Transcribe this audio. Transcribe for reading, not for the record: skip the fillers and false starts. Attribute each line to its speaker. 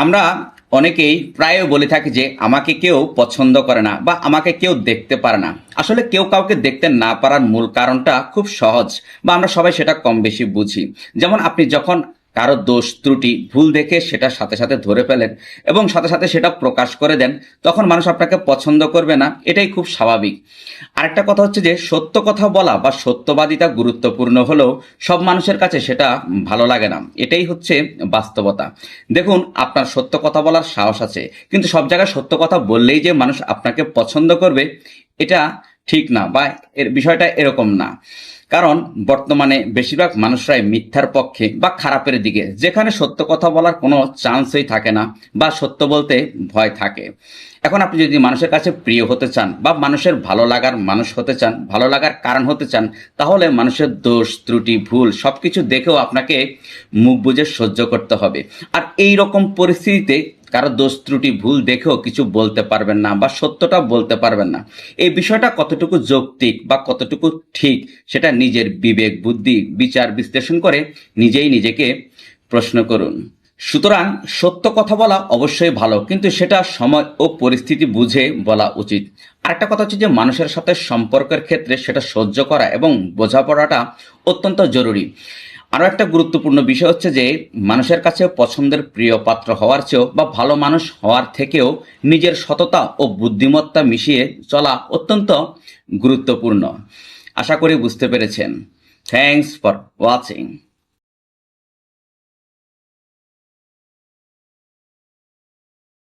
Speaker 1: আমরা অনেকেই প্রায় বলে থাকি যে আমাকে কেউ পছন্দ করে না বা আমাকে কেউ দেখতে পারে না। আসলে কেউ কাউকে দেখতে না পারার মূল কারণটা খুব সহজ, বা আমরা সবাই সেটা কম বেশি বুঝি। যেমন আপনি যখন কারো দোষ ত্রুটি ভুল দেখে সেটা সাথে সাথে ধরে ফেলেন এবং সাথে সাথে সেটা প্রকাশ করে দেন, তখন মানুষ আপনাকে পছন্দ করবে না, এটাই খুব স্বাভাবিক। আরেকটা কথা হচ্ছে যে সত্য কথা বলা বা সত্যবাদিতা গুরুত্বপূর্ণ হলেও সব মানুষের কাছে সেটা ভালো লাগে না, এটাই হচ্ছে বাস্তবতা। দেখুন, আপনার সত্য কথা বলার সাহস আছে, কিন্তু সব জায়গায় সত্য কথা বললেই যে মানুষ আপনাকে পছন্দ করবে এটা ঠিক না, বা এর বিষয়টা এরকম না। কারণ বর্তমানে বেশিরভাগ মানুষরাই মিথ্যার পক্ষে বা খারাপের দিকে, যেখানে সত্য কথা বলার কোনো চান্সই থাকে না বা সত্য বলতে ভয় থাকে। এখন আপনি যদি মানুষের কাছে প্রিয় হতে চান বা মানুষের ভালো লাগার মানুষ হতে চান, ভালো লাগার কারণ হতে চান, তাহলে মানুষের দোষ ত্রুটি ভুল সবকিছু দেখেও আপনাকে মুখ বুজে সহ্য করতে হবে। আর এই রকম পরিস্থিতিতে কারো দোষ ত্রুটি ভুল দেখেও কিছু বলতে পারবেন না বা সত্যটা বলতে পারবেন না। এই বিষয়টা কতটুকু যৌক্তিক বা কতটুকু ঠিক, সেটা নিজের বিবেক বুদ্ধি বিচার বিশ্লেষণ করে নিজেই নিজেকে প্রশ্ন করুন। সুতরাং সত্য কথা বলা অবশ্যই ভালো, কিন্তু সেটা সময় ও পরিস্থিতি বুঝে বলা উচিত। আরেকটা কথা হচ্ছে যে মানুষের সাথে সম্পর্কের ক্ষেত্রে সেটা সহ্য করা এবং বোঝাপড়াটা অত্যন্ত জরুরি। আরও একটা গুরুত্বপূর্ণ বিষয় হচ্ছে যে মানুষের কাছে পছন্দের প্রিয় পাত্র হওয়ার চেয়েও বা ভালো মানুষ হওয়ার থেকেও নিজের সততা ও বুদ্ধিমত্তা মিশিয়ে চলা অত্যন্ত গুরুত্বপূর্ণ। আশা করি বুঝতে পেরেছেন। Thanks for watching.